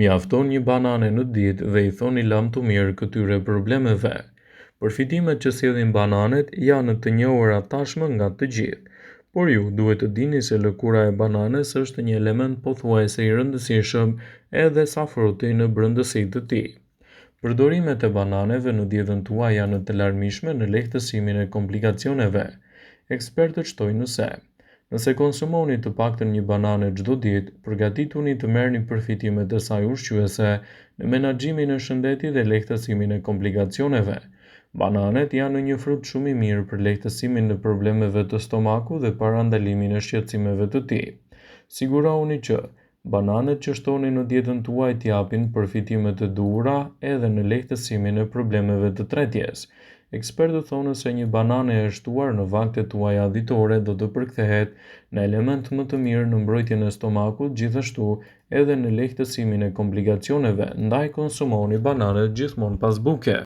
Mjafton një banane në ditë dhe i thoni lam të mirë këtyre problemeve. Përfitimet që sjellin bananet janë të njohura tashmë nga të gjithë, por ju duhet të dini se lëkura e bananes është një element pothuajse i rëndësishëm edhe sa fruti në brendësi të tij. Përdorimet e bananeve në dietën tuaj janë të larmishme në lehtësimin e komplikacioneve. Ekspertët shtojnë se nëse konsumoni të paktën një banane çdo ditë, përgatituni të merrni përfitimet e saj ushqyese në menaxhimin e shëndetit dhe lehtësimin e komplikacioneve. Bananet janë një frut shumë i mirë për lehtësimin e problemeve të stomakut dhe parandalimin e shqetësimeve të tij. Sigurohuni që bananet që shtoni në dietën tuaj t'japin përfitime të duhura edhe në lehtësimin e problemeve të tretjes. Ekspertët thonë se një banane e shtuar në vaktet tuaja ditore do të përkthehet në element më të mirë në mbrojtjen e stomakut, gjithashtu edhe në lehtësimin e komplikacioneve, ndaj konsumoni bananet gjithmonë pas buke.